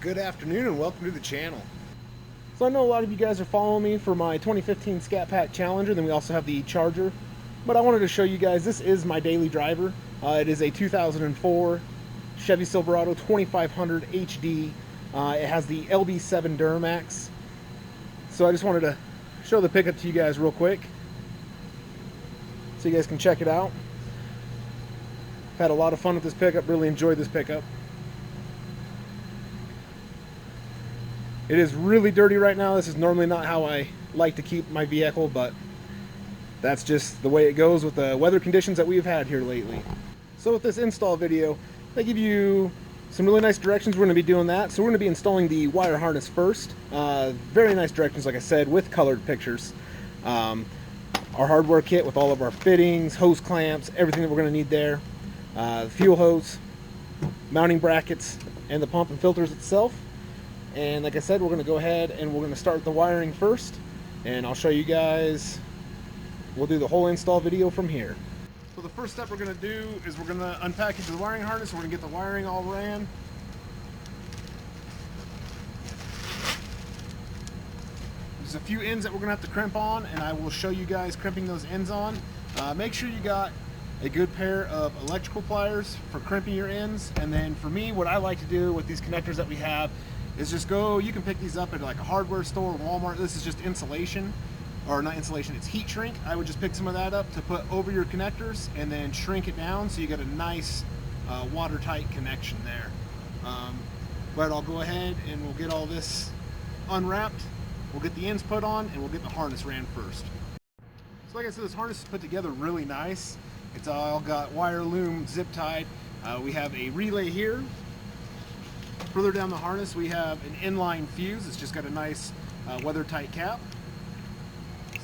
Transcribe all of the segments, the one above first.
Good afternoon and welcome to the channel. So I know a lot of you guys are following me for my 2015 Scat Pack Challenger, then we also have the Charger. But I wanted to show you guys, this is my daily driver. It is a 2004 Chevy Silverado 2500 HD. It has the LB7 Duramax. So I just wanted to show the pickup to you guys real quick, so you guys can check it out. Had a lot of fun with this pickup, really enjoyed this pickup. It is really dirty right now. This is normally not how I like to keep my vehicle, but that's just the way it goes with the weather conditions that we've had here lately. So with this install video, they give you some really nice directions. We're going to be doing that. So we're going to be installing the wire harness first. Very nice directions, like I said, with colored pictures. Our hardware kit with all of our fittings, hose clamps, everything that we're going to need there. Fuel hose, mounting brackets, and the pump and filters itself. And like I said, we're going to go ahead and we're going to start the wiring first, and I'll show you guys. We'll do the whole install video from here. So the first step we're going to do is we're going to unpackage the wiring harness. We're going to get the wiring all ran. There's a few ends that we're going to have to crimp on, and I will show you guys crimping those ends on. Make sure you got a good pair of electrical pliers for crimping your ends. And then for me, what I like to do with these connectors that we have is just go, you can pick these up at like a hardware store, Walmart. This is just insulation, or not insulation, it's heat shrink. I would just pick some of that up to put over your connectors and then shrink it down so you get a nice watertight connection there. But I'll go ahead and we'll get all this unwrapped. We'll get the ends put on and we'll get the harness ran first. So like I said, this harness is put together really nice. It's all got wire loom zip tied. We have a relay here. Further down the harness we have an inline fuse. It's just got a nice weather tight cap.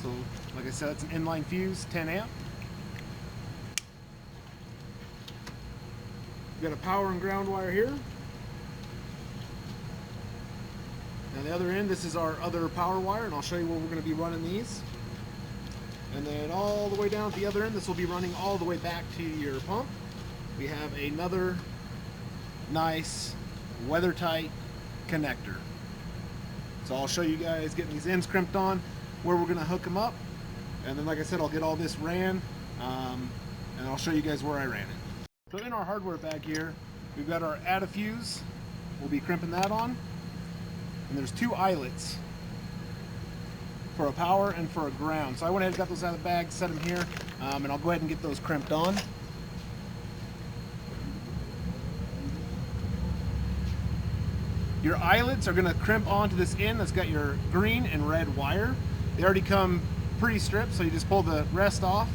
So like I said, it's an inline fuse, 10 amp. We've got a power and ground wire here. And the other end, this is our other power wire, and I'll show you where we're going to be running these. And then all the way down at the other end, this will be running all the way back to your pump. We have another nice weather tight connector. So I'll show you guys getting these ends crimped on, where we're going to hook them up, and then like I said, I'll get all this ran, and I'll show you guys where I ran it. So in our hardware bag here, we've got our add a fuse. We'll be crimping that on, and there's two eyelets for a power and for a ground. So I went ahead and got those out of the bag, set them here, and I'll go ahead and get those crimped on. Your eyelets are going to crimp onto this end that's got your green and red wire. They already come pre-stripped, so you just pull the rest off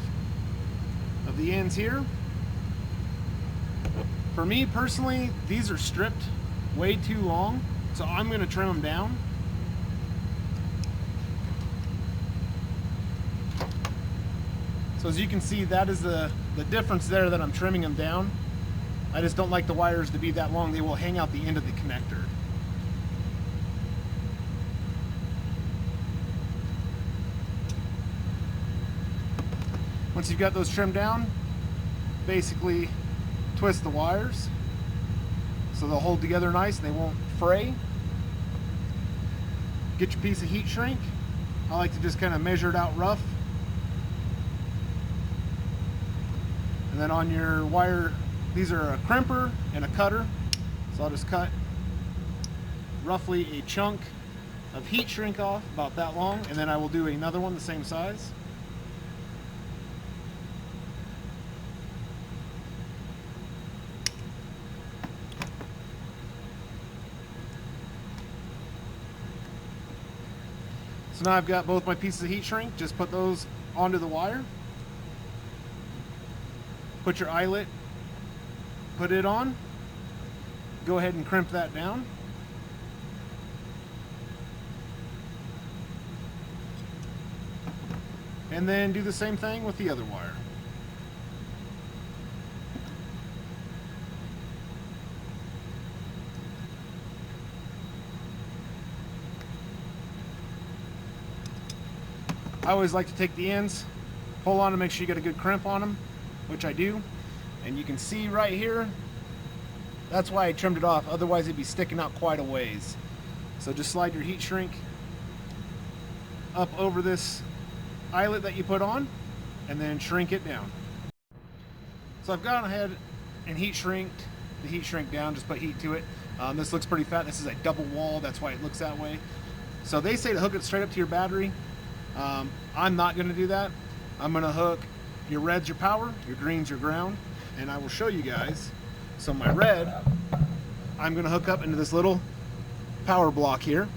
of the ends here. For me personally, these are stripped way too long, so I'm going to trim them down. So as you can see, that is the difference there, that I'm trimming them down. I just don't like the wires to be that long. They will hang out the end of the connector. Once you've got those trimmed down, basically twist the wires so they'll hold together nice and they won't fray. Get your piece of heat shrink. I like to just kind of measure it out rough. And then on your wire, these are a crimper and a cutter. So I'll just cut roughly a chunk of heat shrink off, about that long, and then I will do another one the same size. So now I've got both my pieces of heat shrink. Just put those onto the wire. Put your eyelet, put it on. Go ahead and crimp that down. And then do the same thing with the other wire. I always like to take the ends, pull on to make sure you get a good crimp on them, which I do. And you can see right here, That's why I trimmed it off, otherwise it'd be sticking out quite a ways. So just slide your heat shrink up over this eyelet that you put on, and then shrink it down. So I've gone ahead and heat shrinked the heat shrink down, just put heat to it. This looks pretty fat. This is a double wall, that's why it looks that way. So they say to hook it straight up to your battery. I'm not going to do that. I'm going to hook your red's your power, your green's your ground, and I will show you guys. So my red, I'm going to hook up into this little power block here,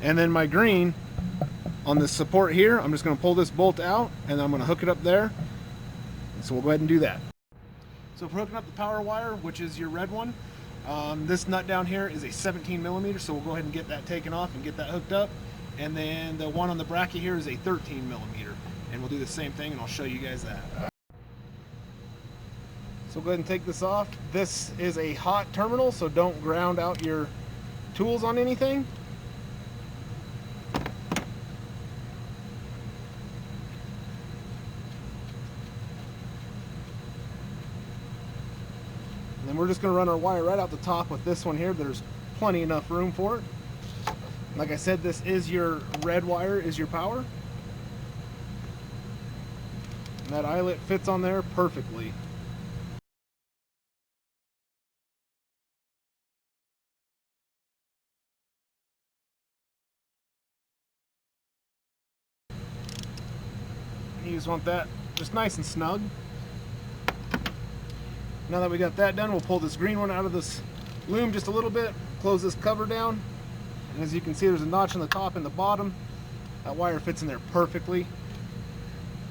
and then my green on this support here, I'm just going to pull this bolt out and I'm going to hook it up there. So we'll go ahead and do that. So for hooking up the power wire, which is your red one, this nut down here is a 17 millimeter, so we'll go ahead and get that taken off and get that hooked up. And then the one on the bracket here is a 13 millimeter, and we'll do the same thing and I'll show you guys that. So go ahead and take this off. This is a hot terminal, so don't ground out your tools on anything. And then we're just going to run our wire right out the top with this one here. There's plenty enough room for it. Like I said, this is your red wire, is your power. And that eyelet fits on there perfectly. You just want that just nice and snug. Now that we got that done, we'll pull this green one out of this loom just a little bit, close this cover down, and as you can see, there's a notch on the top and the bottom. That wire fits in there perfectly.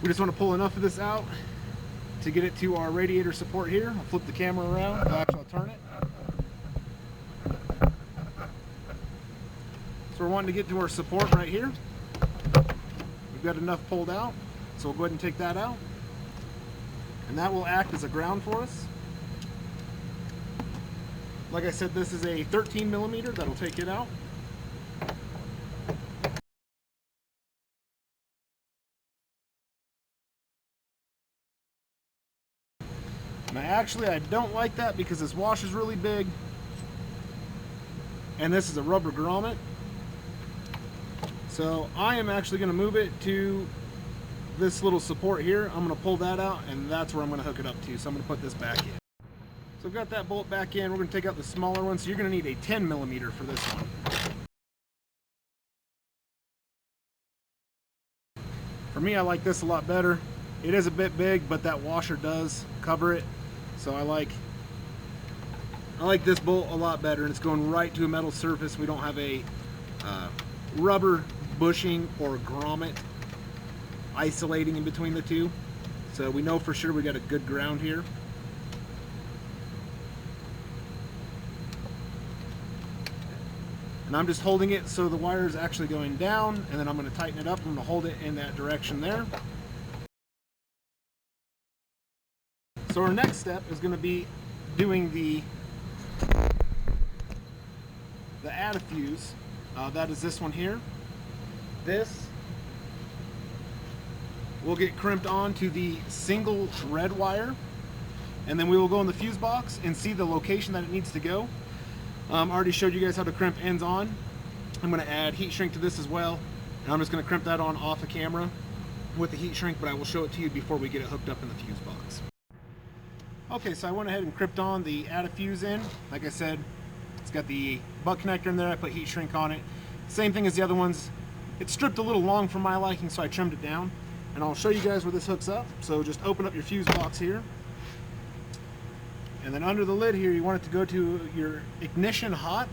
We just want to pull enough of this out to get it to our radiator support here. I'll flip the camera around, actually I'll turn it. So we're wanting to get to our support right here. We've got enough pulled out, so we'll go ahead and take that out. And that will act as a ground for us. Like I said, this is a 13 millimeter, that'll take it out. Now actually I don't like that because this washer's really big. And this is a rubber grommet. So I am actually going to move it to this little support here. I'm going to pull that out and that's where I'm going to hook it up to. So I'm going to put this back in. So I've got that bolt back in. We're going to take out the smaller one. So you're going to need a 10 millimeter for this one. For me, I like this a lot better. It is a bit big, but that washer does cover it. So I like this bolt a lot better, and it's going right to a metal surface. We don't have a rubber bushing or grommet isolating in between the two. So we know for sure we got a good ground here. And I'm just holding it so the wire is actually going down, and then I'm going to tighten it up. I'm going to hold it in that direction there. So our next step is going to be doing the add a fuse. That is this one here. This will get crimped onto the single red wire, and then we will go in the fuse box and see the location that it needs to go. I already showed you guys how to crimp ends on. I'm going to add heat shrink to this as well, and I'm just going to crimp that on off the camera with the heat shrink, but I will show it to you before we get it hooked up in the fuse box. Okay, so I went ahead and crimped on the add a fuse in. Like I said, it's got the butt connector in there. I put heat shrink on it. Same thing as the other ones. It's stripped a little long for my liking, so I trimmed it down. And I'll show you guys where this hooks up. So just open up your fuse box here. And then under the lid here, you want it to go to your ignition hot.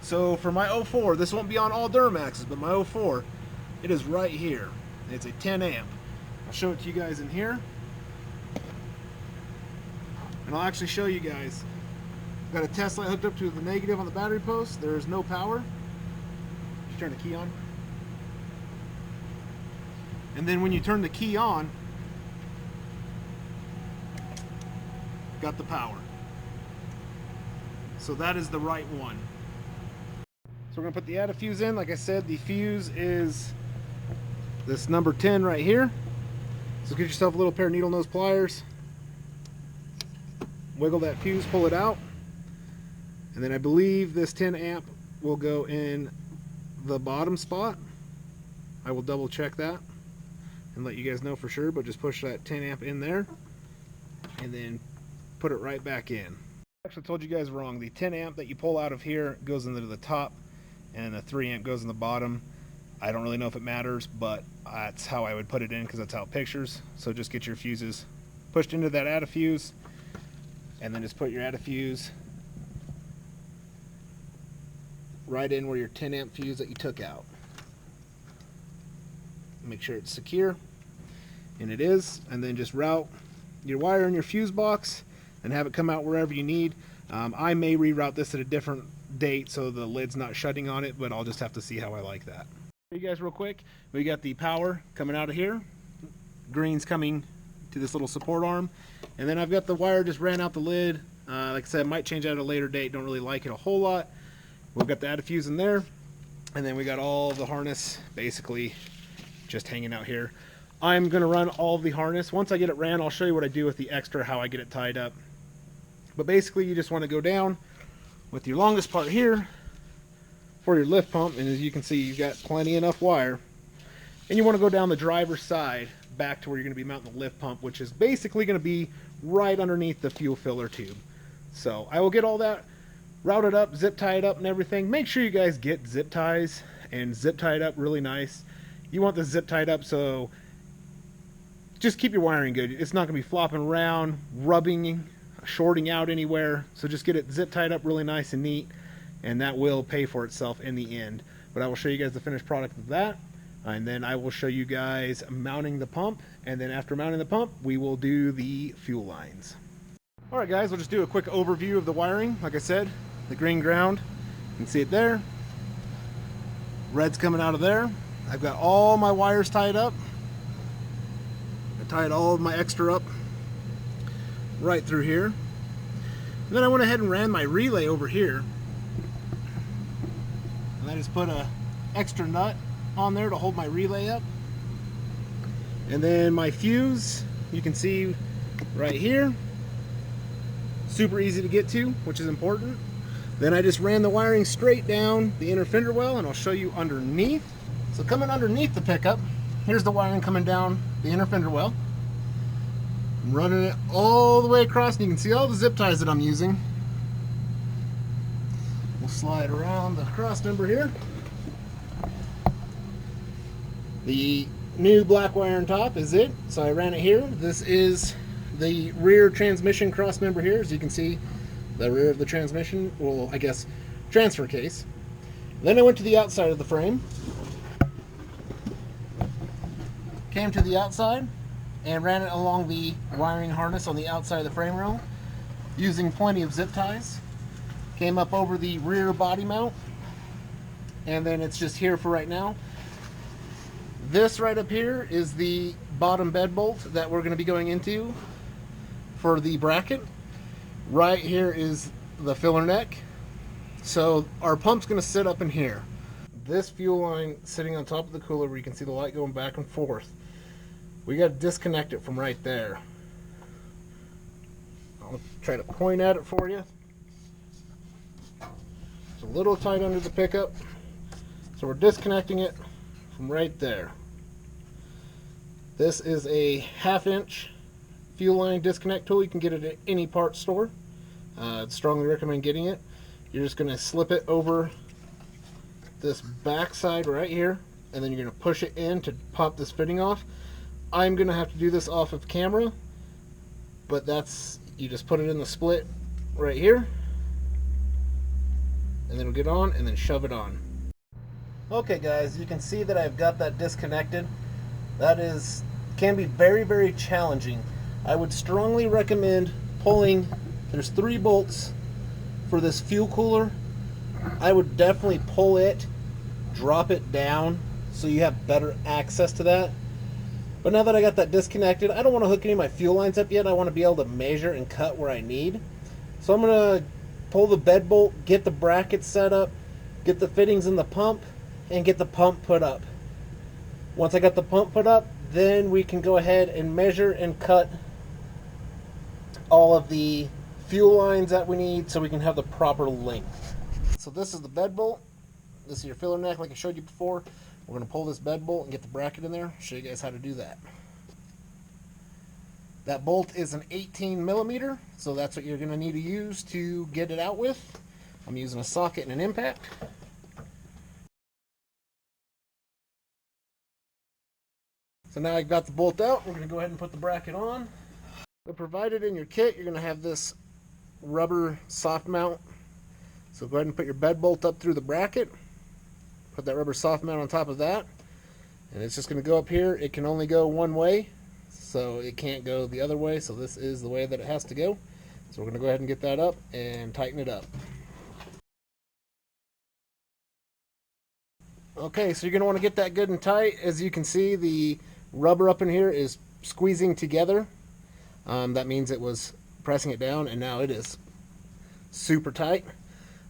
So for my 04, this won't be on all Duramaxes, but my 04, it is right here. It's a 10 amp. I'll show it to you guys in here. And I'll actually show you guys. I've got a test light hooked up to the negative on the battery post. There is no power. Just turn the key on. And then when you turn the key on, got the power. So that is the right one. So we're going to put the add a fuse in. Like I said, the fuse is this number 10 right here. So get yourself a little pair of needle nose pliers. Wiggle that fuse, pull it out. And then I believe this 10 amp will go in the bottom spot. I will double check that and let you guys know for sure, but just push that 10 amp in there and then put it right back in. I actually told you guys wrong. The 10 amp that you pull out of here goes into the top, and the 3 amp goes in the bottom. I don't really know if it matters, but that's how I would put it in because that's how it pictures. So just get your fuses pushed into that add a fuse, and then just put your add a fuse right in where your 10 amp fuse that you took out. Make sure it's secure, and it is, and then just route your wire in your fuse box and have it come out wherever you need. I may reroute this at a different date so the lid's not shutting on it, but I'll just have to see how I like that. You guys real quick, we got the power coming out of here, green's coming to this little support arm, and then I've got the wire just ran out the lid. Like I said, might change out at a later date, don't really like it a whole lot. We've got the add a fuse in there, and then we got all the harness basically just hanging out here. I'm going to run all of the harness. Once I get it ran, I'll show you what I do with the extra, how I get it tied up. But basically you just want to go down with your longest part here for your lift pump, and as you can see, you've got plenty enough wire. And you want to go down the driver's side back to where you're going to be mounting the lift pump, which is basically going to be right underneath the fuel filler tube. So I will get all that routed up, zip tied up and everything. Make sure you guys get zip ties and zip tied up really nice. You want the zip tied up so just keep your wiring good. It's not going to be flopping around, rubbing, shorting out anywhere. So just get it zip tied up really nice and neat, and that will pay for itself in the end. But I will show you guys the finished product of that, and then I will show you guys mounting the pump, and then after mounting the pump, we will do the fuel lines. Alright guys, we'll just do a quick overview of the wiring. Like I said, the green ground, you can see it there. Red's coming out of there. I've got all my wires tied up. I tied all of my extra up right through here. And then I went ahead and ran my relay over here. And I just put a extra nut on there to hold my relay up. And then my fuse, you can see right here. Super easy to get to, which is important. Then I just ran the wiring straight down the inner fender well, and I'll show you underneath. So coming underneath the pickup, here's the wiring coming down the inner fender well. I'm running it all the way across, and you can see all the zip ties that I'm using. We'll slide around the cross member here. The new black wire on top is it, so I ran it here. This is the rear transmission cross member here. As you can see, the rear of the transmission, well, I guess, transfer case. Then I went to the outside of the frame. Came to the outside and ran it along the wiring harness on the outside of the frame rail using plenty of zip ties. Came up over the rear body mount, and then it's just here for right now. This right up here is the bottom bed bolt that we're going to be going into for the bracket. Right here is the filler neck. So our pump's going to sit up in here. This fuel line sitting on top of the cooler where you can see the light going back and forth. We got to disconnect it from right there. I'll try to point at it for you. It's a little tight under the pickup, so we're disconnecting it from right there. This is a 1/2 inch fuel line disconnect tool. You can get it at any parts store. I'd strongly recommend getting it. You're just going to slip it over this back side right here, and then you're going to push it in to pop this fitting off. I'm going to have to do this off of camera, but that's, you just put it in the split right here, and then it'll get on, and then shove it on. Okay guys, you can see that I've got that disconnected. That can be very, very challenging. I would strongly recommend pulling, there's 3 bolts for this fuel cooler. I would definitely pull it, drop it down so you have better access to that. But now that I got that disconnected, I don't want to hook any of my fuel lines up yet. I want to be able to measure and cut where I need. So I'm going to pull the bed bolt, get the bracket set up, get the fittings in the pump, and get the pump put up. Once I got the pump put up, then we can go ahead and measure and cut all of the fuel lines that we need so we can have the proper length. So this is the bed bolt. This is your filler neck like I showed you before. We're going to pull this bed bolt and get the bracket in there. Show you guys how to do that. That bolt is an 18 millimeter, so that's what you're going to need to use to get it out with. I'm using a socket and an impact. So now I've got the bolt out, we're going to go ahead and put the bracket on. So provided in your kit, you're going to have this rubber soft mount. So go ahead and put your bed bolt up through the bracket. Put that rubber soft mount on top of that. And it's just going to go up here. It can only go one way, so it can't go the other way. So this is the way that it has to go. So we're going to go ahead and get that up and tighten it up. Okay, so you're going to want to get that good and tight. As you can see, the rubber up in here is squeezing together. That means it was pressing it down, and now it is super tight.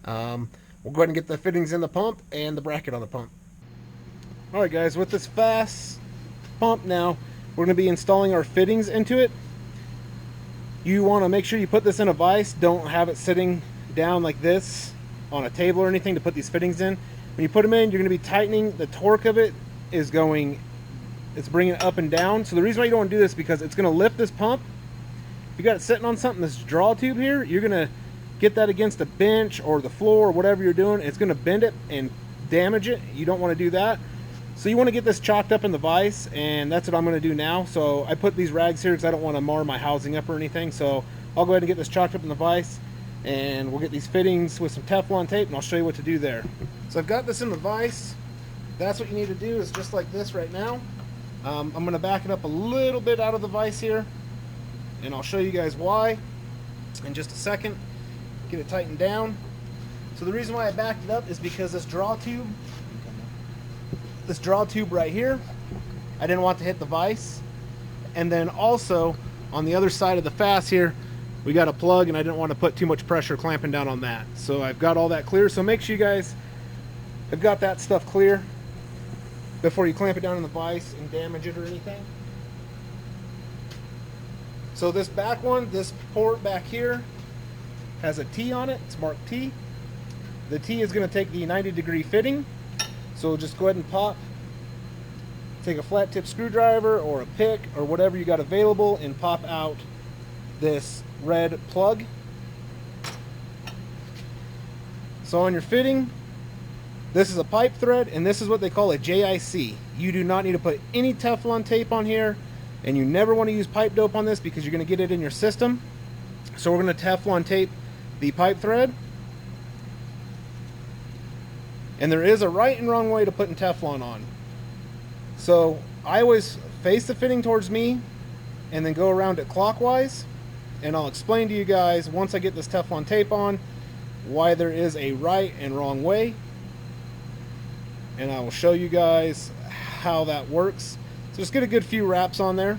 We'll go ahead and get the fittings in the pump and the bracket on the pump. Alright guys, with this FASS pump now, we're going to be installing our fittings into it. You want to make sure you put this in a vise. Don't have it sitting down like this on a table or anything to put these fittings in. When you put them in, you're going to be tightening. The torque of it is it's bringing it up and down. So the reason why you don't want to do this is because it's going to lift this pump. If you got it sitting on something, this draw tube here, you're going to get that against a bench or the floor or whatever you're doing. It's going to bend it and damage it. You don't want to do that. So you want to get this chalked up in the vise, and that's what I'm going to do now. So I put these rags here because I don't want to mar my housing up or anything. So I'll go ahead and get this chalked up in the vise, and we'll get these fittings with some Teflon tape, and I'll show you what to do there. So I've got this in the vise. That's what you need to do, is just like this right now. I'm going to back it up a little bit out of the vise here, and I'll show you guys why in just a second. Get it tightened down. So the reason why I backed it up is because this draw tube right here, I didn't want to hit the vise. And then also on the other side of the FASS here, we got a plug, and I didn't want to put too much pressure clamping down on that. So I've got all that clear. So make sure you guys have got that stuff clear before you clamp it down in the vise and damage it or anything. So this back one, this port back here has a T on it. It's marked T. The T is going to take the 90-degree fitting. So just go ahead and take a flat tip screwdriver or a pick or whatever you got available and pop out this red plug. So on your fitting, this is a pipe thread, and this is what they call a JIC. You do not need to put any Teflon tape on here, and you never want to use pipe dope on this because you're going to get it in your system. So we're going to Teflon tape the pipe thread. And there is a right and wrong way to putting Teflon on. So I always face the fitting towards me and then go around it clockwise. And I'll explain to you guys once I get this Teflon tape on why there is a right and wrong way. And I will show you guys how that works. So just get a good few wraps on there.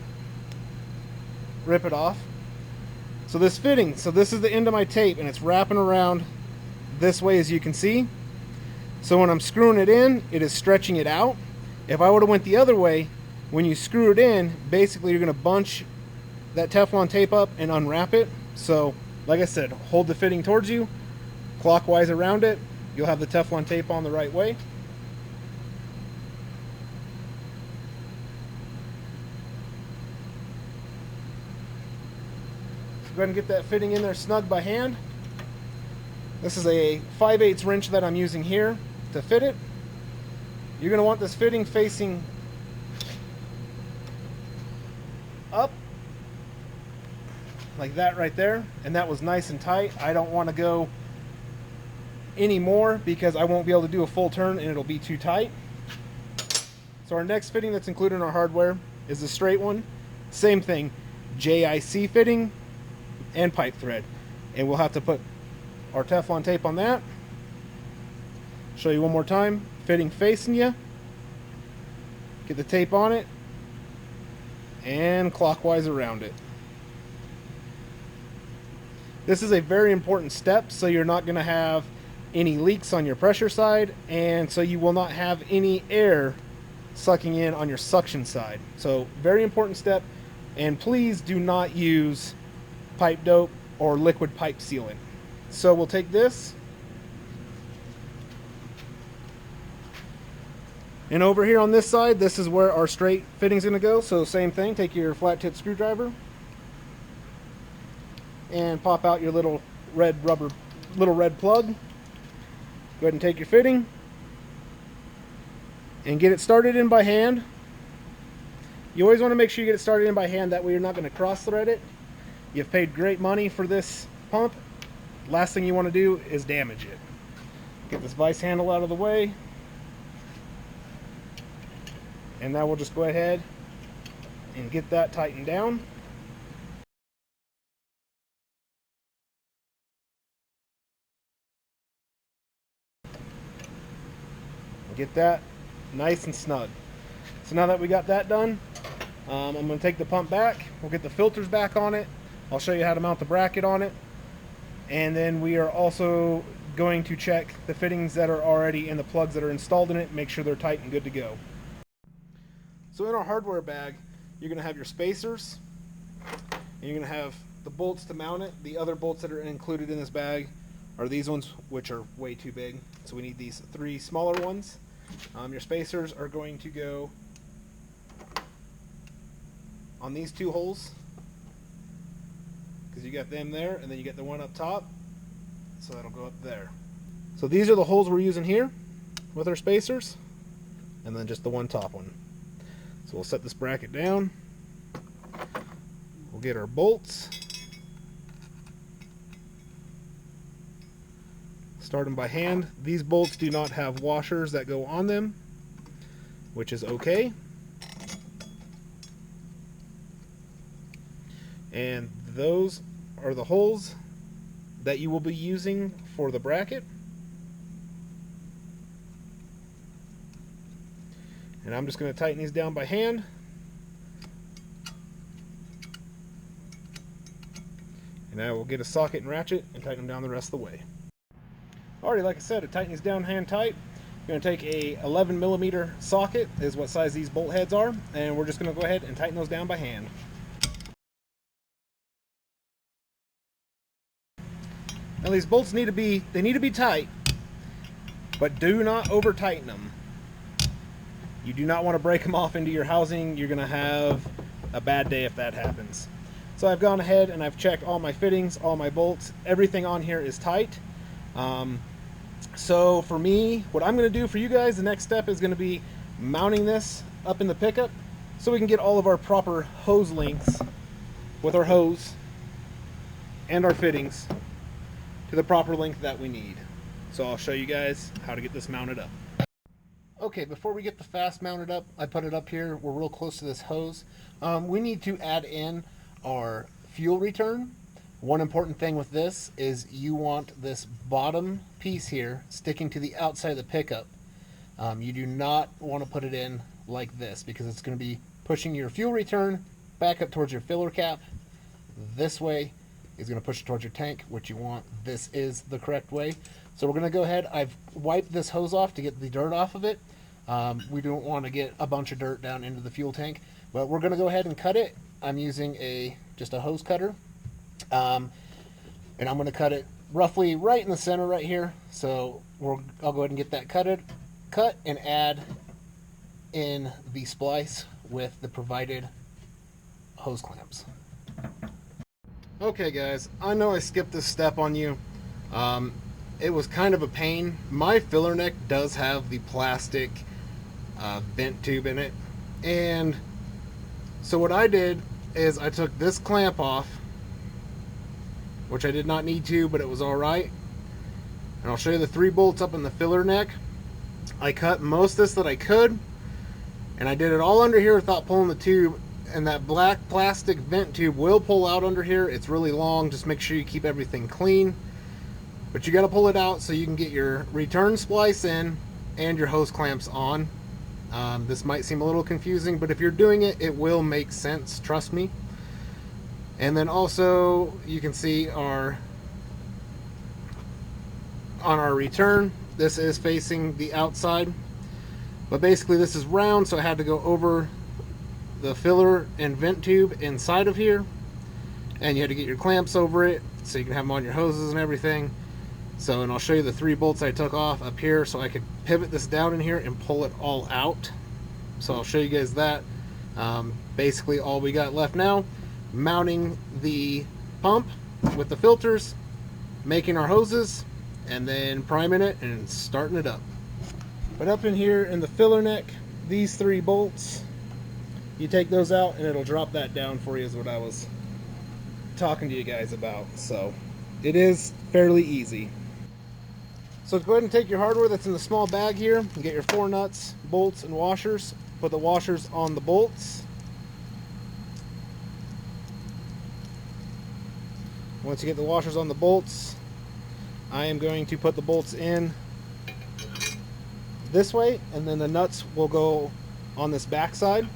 Rip it off. So this fitting, so this is the end of my tape, and it's wrapping around this way, as you can see. So when I'm screwing it in, it is stretching it out. If I would have went the other way, when you screw it in, basically you're going to bunch that Teflon tape up and unwrap it. So like I said, hold the fitting towards you, clockwise around it. You'll have the Teflon tape on the right way. Go ahead and get that fitting in there snug by hand. This is a 5/8 wrench that I'm using here to fit it. You're going to want this fitting facing up like that right there, and that was nice and tight. I don't want to go any more because I won't be able to do a full turn and it'll be too tight. So our next fitting that's included in our hardware is the straight one. Same thing, JIC fitting and pipe thread, and we'll have to put our Teflon tape on that. Show you one more time. Fitting facing you, get the tape on it, and clockwise around it. This is a very important step, so you're not going to have any leaks on your pressure side, and so you will not have any air sucking in on your suction side. So very important step, and please do not use pipe dope or liquid pipe sealant. So we'll take this, and over here on this side, this is where our straight fitting's going to go. So same thing, take your flat tip screwdriver and pop out your little red plug. Go ahead and take your fitting and get it started in by hand. You always want to make sure you get it started in by hand, that way you're not going to cross thread it. You've paid great money for this pump. Last thing you want to do is damage it. Get this vise handle out of the way. And now we'll just go ahead and get that tightened down. Get that nice and snug. So now that we got that done, I'm going to take the pump back. We'll get the filters back on it. I'll show you how to mount the bracket on it. And then we are also going to check the fittings that are already in the plugs that are installed in it, make sure they're tight and good to go. So in our hardware bag, you're going to have your spacers, and you're going to have the bolts to mount it. The other bolts that are included in this bag are these ones, which are way too big. So we need these 3 smaller ones. Your spacers are going to go on these 2 holes, because you got them there, and then you get the one up top, so that'll go up there. So these are the holes we're using here with our spacers, and then just the one top one. So we'll set this bracket down. We'll get our bolts. Start them by hand. These bolts do not have washers that go on them, which is okay. And those are the holes that you will be using for the bracket. And I'm just going to tighten these down by hand. And I will get a socket and ratchet and tighten them down the rest of the way. Alrighty, like I said, to tighten these down hand tight, you're going to take a 11mm socket, is what size these bolt heads are, and we're just going to go ahead and tighten those down by hand. Now these bolts need to be tight, but do not over tighten them. You do not want to break them off into your housing. You're going to have a bad day if that happens. So I've gone ahead and I've checked all my fittings, all my bolts, everything on here is tight. So for me, what I'm going to do for you guys, the next step is going to be mounting this up in the pickup so we can get all of our proper hose lengths with our hose and our fittings to the proper length that we need. So I'll show you guys how to get this mounted up. Okay, before we get the FASS mounted up, I put it up here. We're real close to this hose. We need to add in our fuel return. One important thing with this is you want this bottom piece here sticking to the outside of the pickup. You do not want to put it in like this, because it's going to be pushing your fuel return back up towards your filler cap. This way is going to push it towards your tank, which you want. This is the correct way. So we're going to go ahead. I've wiped this hose off to get the dirt off of it. We don't want to get a bunch of dirt down into the fuel tank, but we're going to go ahead and cut it. I'm using just a hose cutter. And I'm going to cut it roughly right in the center right here. So I'll go ahead and get that cut and add in the splice with the provided hose clamps. Okay guys, I know I skipped this step on you. It was kind of a pain. My filler neck does have the plastic vent tube in it. And so what I did is I took this clamp off, which I did not need to, but it was alright. And I'll show you the 3 bolts up in the filler neck. I cut most of this that I could, and I did it all under here without pulling the tube. And that black plastic vent tube will pull out under here. It's really long. Just make sure you keep everything clean. But you got to pull it out so you can get your return splice in and your hose clamps on. This might seem a little confusing, but if you're doing it, it will make sense. Trust me. And then also you can see on our return, this is facing the outside, but basically this is round, so I had to go over the filler and vent tube inside of here, and you had to get your clamps over it so you can have them on your hoses and everything. So, and I'll show you the 3 bolts I took off up here so I could pivot this down in here and pull it all out. So I'll show you guys that. Basically all we got left now, mounting the pump with the filters, making our hoses, and then priming it and starting it up. But up in here in the filler neck, these 3 bolts, you take those out and it'll drop that down for you, is what I was talking to you guys about. So it is fairly easy. So go ahead and take your hardware that's in the small bag here and get your 4 nuts, bolts, and washers. Put the washers on the bolts. Once you get the washers on the bolts, I am going to put the bolts in this way, and then the nuts will go on this back side.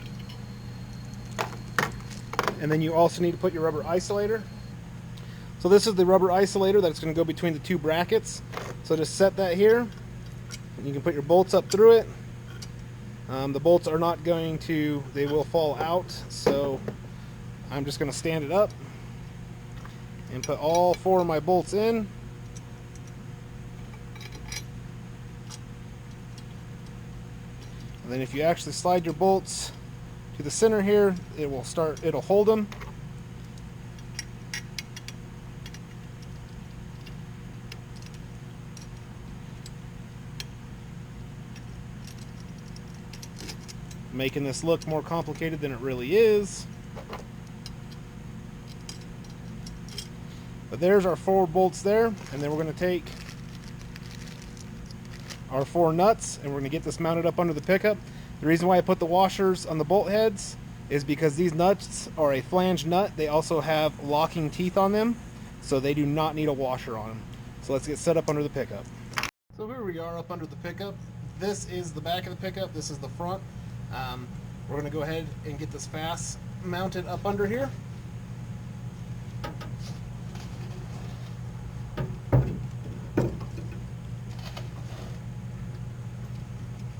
And then you also need to put your rubber isolator. So this is the rubber isolator that's going to go between the 2 brackets. So just set that here, and you can put your bolts up through it. The bolts are not going to, they will fall out, so I'm just going to stand it up and put all 4 of my bolts in. And then if you actually slide your bolts to the center here, it'll hold them. Making this look more complicated than it really is. But there's our 4 bolts there, and then we're going to take our 4 nuts and we're going to get this mounted up under the pickup. The reason why I put the washers on the bolt heads is because these nuts are a flange nut. They also have locking teeth on them, so they do not need a washer on them. So let's get set up under the pickup. So here we are up under the pickup. This is the back of the pickup, this is the front. We're going to go ahead and get this FASS mounted up under here.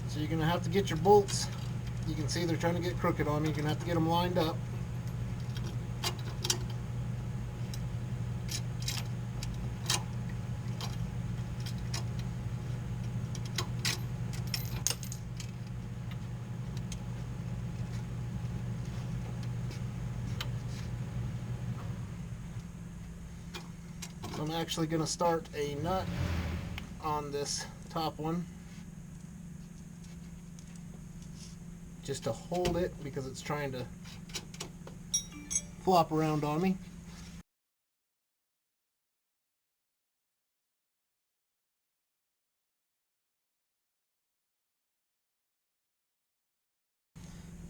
So you're going to have to get your bolts. You can see they're trying to get crooked on me. You're going to have to get them lined up. I'm actually going to start a nut on this top one just to hold it because it's trying to flop around on me.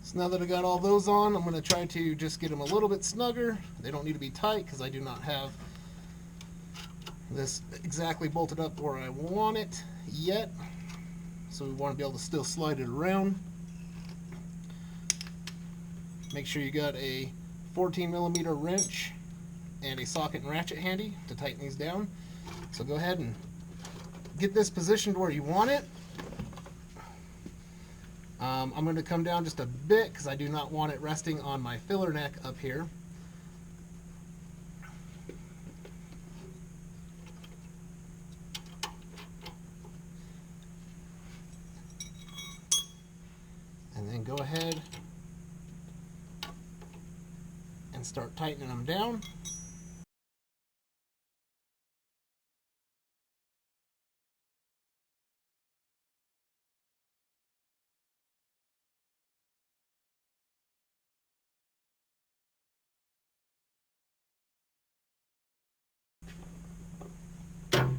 So now that I got all those on, I'm going to try to just get them a little bit snugger. They don't need to be tight because I do not have this exactly bolted up where I want it yet. So we want to be able to still slide it around. Make sure you got a 14mm wrench and a socket and ratchet handy to tighten these down. So go ahead and get this positioned where you want it. I'm going to come down just a bit because I do not want it resting on my filler neck up here. And then go ahead and start tightening them down.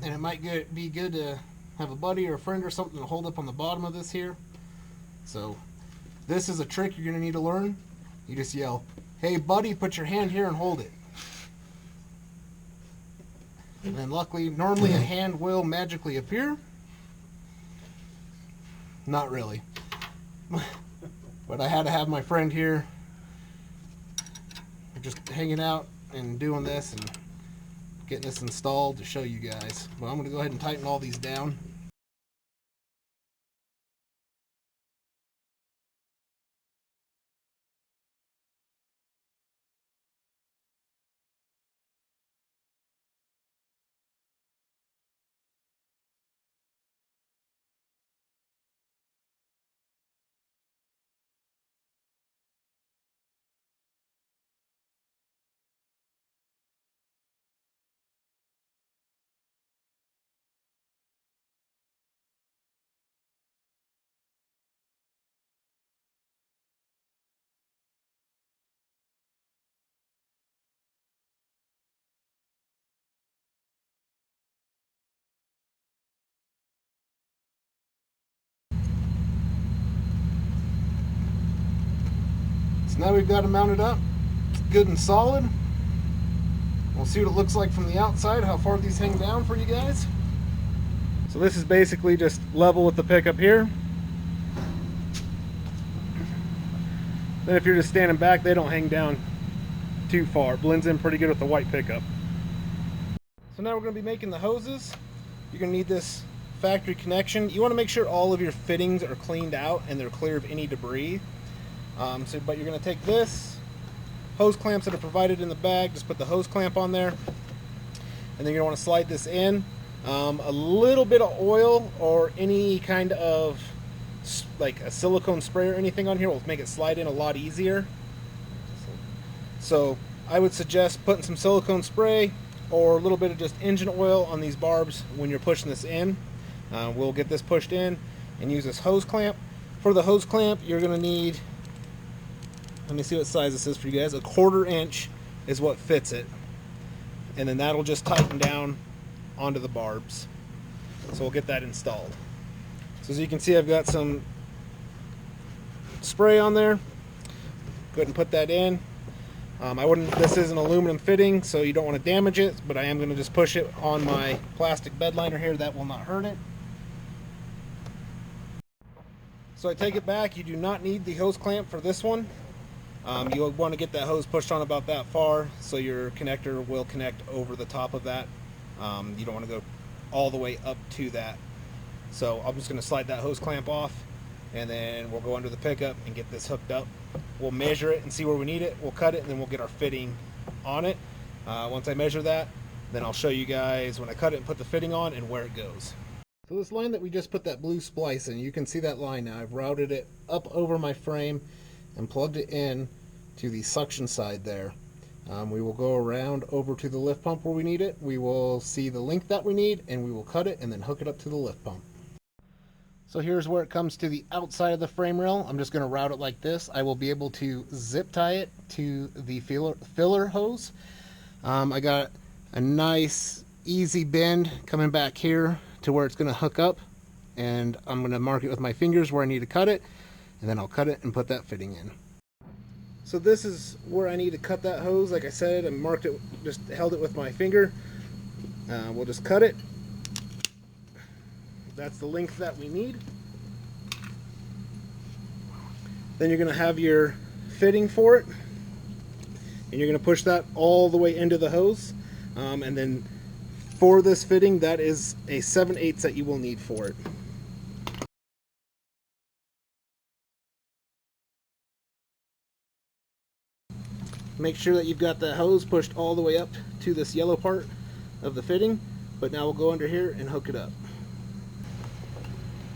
And it might be good to have a buddy or a friend or something to hold up on the bottom of this here. So this is a trick you're going to need to learn. You just yell, "Hey buddy, put your hand here and hold it." And then luckily, normally a hand will magically appear. Not really. But I had to have my friend here just hanging out and doing this and getting this installed to show you guys. But I'm going to go ahead and tighten all these down. So now we've got it mounted up. It's good and solid. We'll see what it looks like from the outside, how far these hang down for you guys. So this is basically just level with the pickup here. Then if you're just standing back, they don't hang down too far. Blends in pretty good with the white pickup. So now we're going to be making the hoses. You're going to need this factory connection. You want to make sure all of your fittings are cleaned out and they're clear of any debris. But you're going to take this, hose clamps that are provided in the bag, just put the hose clamp on there, and then you're going to want to slide this in. A little bit of oil or any kind of like a silicone spray or anything on here will make it slide in a lot easier. So I would suggest putting some silicone spray or a little bit of just engine oil on these barbs when you're pushing this in. We'll get this pushed in and use this hose clamp. For the hose clamp, you're going to need, let me see what size this is for you guys, 1/4 inch is what fits it. And then that'll just tighten down onto the barbs. So we'll get that installed. So as you can see, I've got some spray on there. Go ahead and put that in. This is an aluminum fitting, so you don't want to damage it, but I am going to just push it on my plastic bed liner here. That will not hurt it. So I take it back. You do not need the hose clamp for this one. You'll want to get that hose pushed on about that far so your connector will connect over the top of that. You don't want to go all the way up to that. So I'm just going to slide that hose clamp off, and then we'll go under the pickup and get this hooked up. We'll measure it and see where we need it. We'll cut it, and then we'll get our fitting on it. Once I measure that, then I'll show you guys when I cut it and put the fitting on and where it goes. So this line that we just put that blue splice in, you can see that line now. I've routed it up over my frame and plugged it in to the suction side there. We will go around over to the lift pump where we need it. We will see the length that we need, and we will cut it and then hook it up to the lift pump. So here's where it comes to the outside of the frame rail. I'm just going to route it like this. I will be able to zip tie it to the filler hose. I got a nice easy bend coming back here to where it's going to hook up, and I'm going to mark it with my fingers where I need to cut it, and then I'll cut it and put that fitting in. So this is where I need to cut that hose. Like I said, I marked it, just held it with my finger. We'll just cut it. That's the length that we need. Then you're going to have your fitting for it, and you're going to push that all the way into the hose. And then for this fitting, that is a 7/8 that you will need for it. Make sure that you've got that hose pushed all the way up to this yellow part of the fitting, but now we'll go under here and hook it up.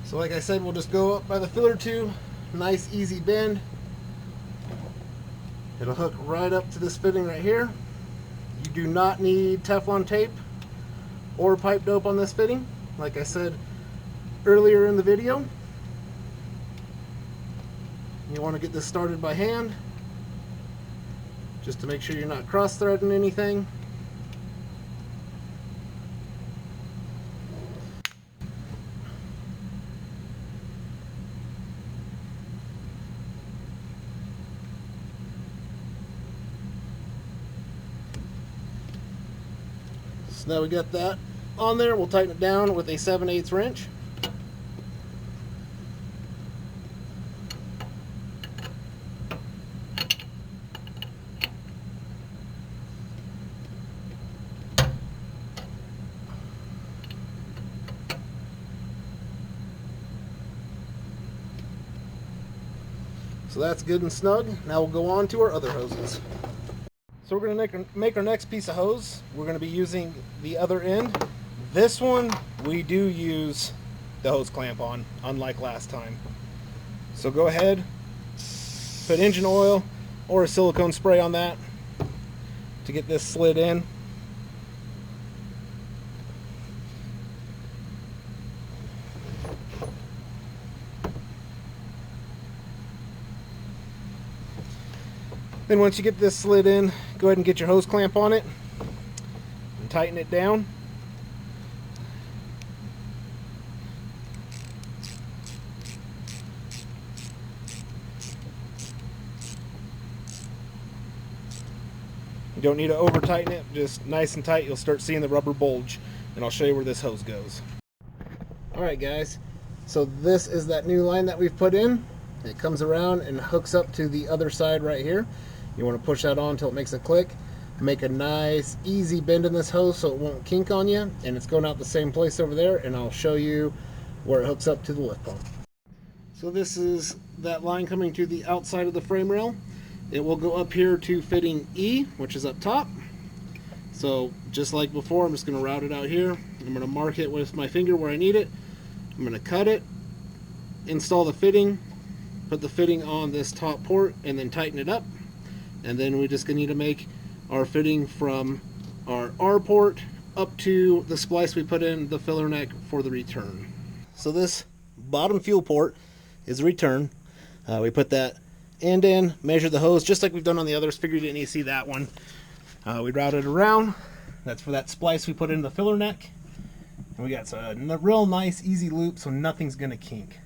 So like I said, we'll just go up by the filler tube, nice easy bend. It'll hook right up to this fitting right here. You do not need Teflon tape or pipe dope on this fitting, like I said earlier in the video. You want to get this started by hand, just to make sure you're not cross-threading anything. So now we got that on there. We'll tighten it down with a 7/8 wrench. So that's good and snug. Now we'll go on to our other hoses. So we're going to make our next piece of hose. We're going to be using the other end. This one we do use the hose clamp on, unlike last time. So go ahead, put engine oil or a silicone spray on that to get this slid in. Then once you get this slid in, go ahead and get your hose clamp on it and tighten it down. You don't need to over tighten it, just nice and tight. You'll start seeing the rubber bulge, and I'll show you where this hose goes. Alright guys, so this is that new line that we've put in. It comes around and hooks up to the other side right here. You want to push that on until it makes a click. Make a nice easy bend in this hose so it won't kink on you, and it's going out the same place over there, and I'll show you where it hooks up to the lift pump. So this is that line coming to the outside of the frame rail. It will go up here to fitting E, which is up top. So just like before, I'm just going to route it out here. I'm going to mark it with my finger where I need it. I'm going to cut it, install the fitting, put the fitting on this top port, and then tighten it up. And then we're just going to need to make our fitting from our R port up to the splice we put in the filler neck for the return. So this bottom fuel port is the return. We put that end in, measure the hose just like we've done on the others. Figured you didn't need to see that one. We route it around. That's for that splice we put in the filler neck. And we got a real nice easy loop so nothing's going to kink.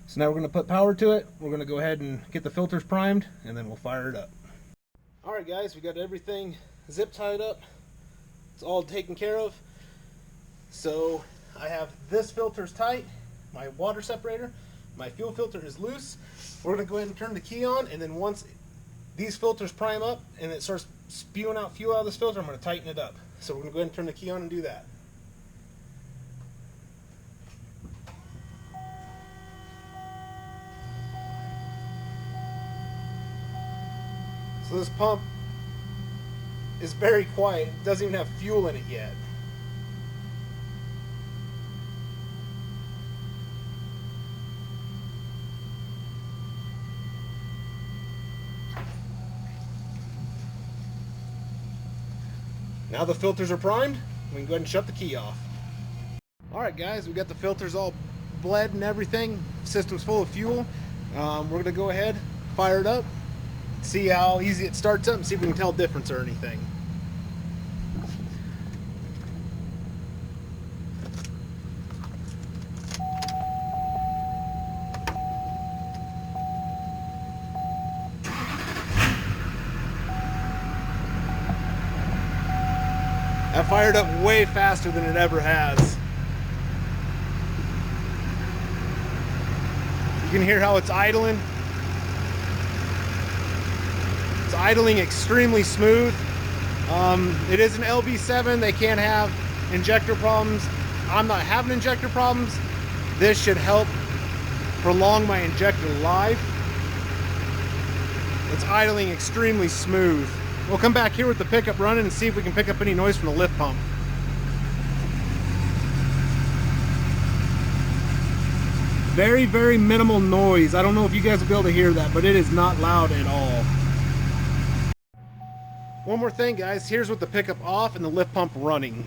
So now we're going to put power to it. We're going to go ahead and get the filters primed, and then we'll fire it up. Alright guys, we got everything zip tied up. It's all taken care of. So I have this filter's tight, my water separator, my fuel filter is loose. We're going to go ahead and turn the key on, and then once these filters prime up and it starts spewing out fuel out of this filter, I'm going to tighten it up. So we're going to go ahead and turn the key on and do that. So this pump is very quiet. It doesn't even have fuel in it yet. Now the filters are primed, we can go ahead and shut the key off. Alright guys, we got the filters all bled and everything. System's full of fuel. We're going to go ahead, fire it up, see how easy it starts up, and see if we can tell a difference or anything. That fired up way faster than it ever has. You can hear how it's idling. It's idling extremely smooth. It is an LB7. They can't have injector problems. I'm not having injector problems. This should help prolong my injector life. It's idling extremely smooth. We'll come back here with the pickup running and see if we can pick up any noise from the lift pump. Very, very minimal noise. I don't know if you guys will be able to hear that, but it is not loud at all. One more thing, guys. Here's with the pickup off and the lift pump running.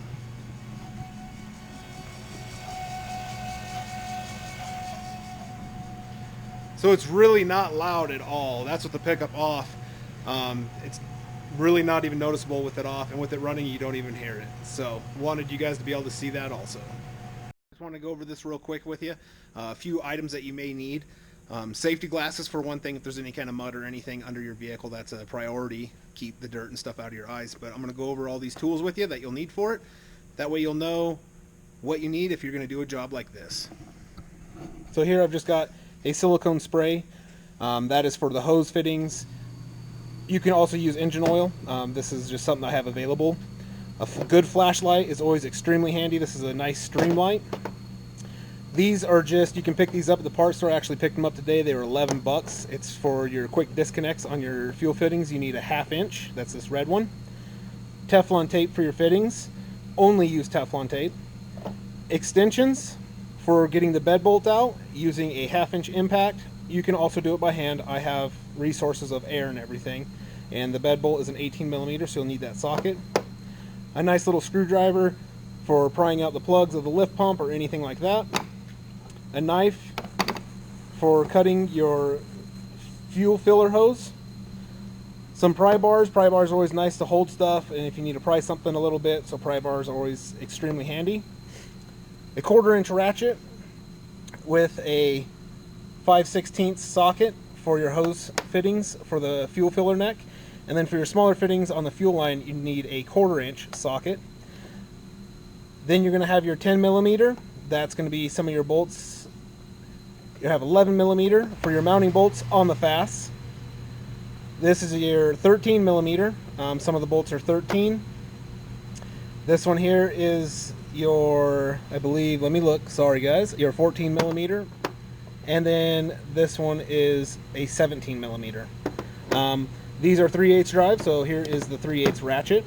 So it's really not loud at all. That's with the pickup off. It's really not even noticeable with it off, and with it running you don't even hear it. So wanted you guys to be able to see that also. Just want to go over this real quick with you. A few items that you may need. Safety glasses for one thing. If there's any kind of mud or anything under your vehicle, that's a priority. Keep the dirt and stuff out of your eyes. But I'm going to go over all these tools with you that you'll need for it. That way you'll know what you need if you're going to do a job like this. So here I've just got a silicone spray. That is for the hose fittings. You can also use engine oil. This is just something I have available. A good flashlight is always extremely handy. This is a nice stream light. These are just, you can pick these up at the parts store. I actually picked them up today. They were 11 bucks. It's for your quick disconnects on your fuel fittings. You need a 1/2 inch. That's this red one. Teflon tape for your fittings. Only use Teflon tape. Extensions for getting the bed bolt out using a 1/2 inch impact. You can also do it by hand. I have resources of air and everything. And the bed bolt is an 18 millimeter, so you'll need that socket. A nice little screwdriver for prying out the plugs of the lift pump or anything like that. A knife for cutting your fuel filler hose. Some pry bars. Pry bars are always nice to hold stuff, and if you need to pry something a little bit, so pry bars are always extremely handy. A 1/4 inch ratchet with a 5/16 socket for your hose fittings for the fuel filler neck. And then for your smaller fittings on the fuel line, you need a 1/4 inch socket. Then you're going to have your 10 millimeter. That's going to be some of your bolts. You have 11 millimeter for your mounting bolts on the FASS. This is your 13 millimeter. Some of the bolts are 13. This one here is your, I believe, let me look, sorry guys, your 14 millimeter. And then this one is a 17 millimeter. These are 3/8 drive, so here is the 3/8 ratchet.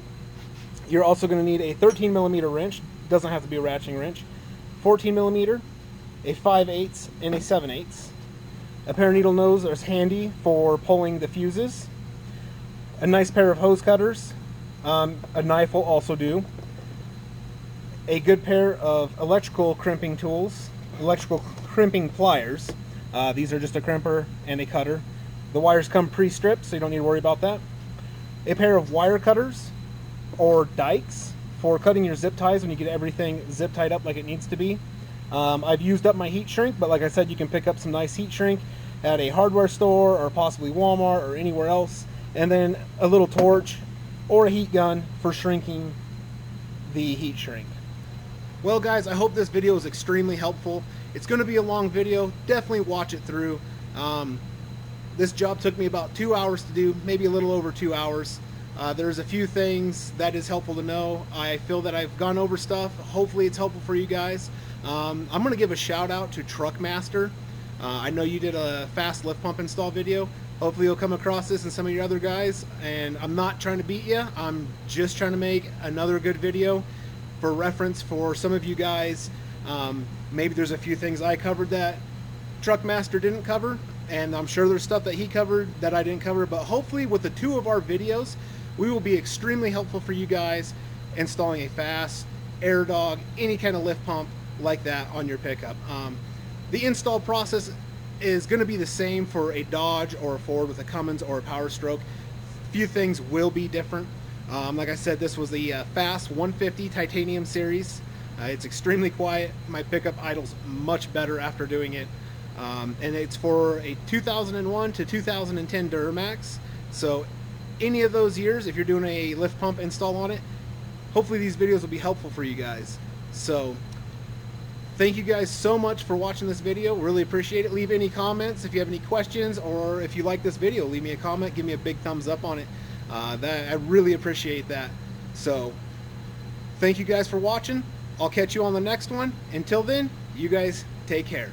You're also going to need a 13 millimeter wrench. Doesn't have to be a ratcheting wrench. 14 millimeter, a 5/8, and a 7/8. A pair of needle nose is handy for pulling the fuses. A nice pair of hose cutters. A knife will also do. A good pair of electrical crimping tools, electrical crimping pliers. These are just a crimper and a cutter. The wires come pre-stripped, so you don't need to worry about that. A pair of wire cutters or dikes for cutting your zip ties when you get everything zip tied up like it needs to be. I've used up my heat shrink, but like I said, you can pick up some nice heat shrink at a hardware store or possibly Walmart or anywhere else. And then a little torch or a heat gun for shrinking the heat shrink. Well guys, I hope this video is extremely helpful. It's going to be a long video. Definitely watch it through. This job took me about 2 hours to do, maybe a little over 2 hours. There's a few things that is helpful to know. I feel that I've gone over stuff. Hopefully it's helpful for you guys. I'm going to give a shout out to Truckmaster. I know you did a fast lift pump install video. Hopefully you'll come across this and some of your other guys. And I'm not trying to beat you. I'm just trying to make another good video for reference for some of you guys. Maybe there's a few things I covered that Truckmaster didn't cover, and I'm sure there's stuff that he covered that I didn't cover, but hopefully with the 2 of our videos, we will be extremely helpful for you guys installing a FASS, air dog, any kind of lift pump like that on your pickup. The install process is going to be the same for a Dodge or a Ford with a Cummins or a Power Stroke. Few things will be different. Like I said, this was the FASS 150 Titanium Series. It's extremely quiet. My pickup idles much better after doing it. And it's for a 2001 to 2010 Duramax. So any of those years, if you're doing a lift pump install on it, hopefully these videos will be helpful for you guys. So thank you guys so much for watching this video. Really appreciate it. Leave any comments if you have any questions, or if you like this video, leave me a comment, give me a big thumbs up on it. I really appreciate that. So thank you guys for watching. I'll catch you on the next one. Until then, you guys take care.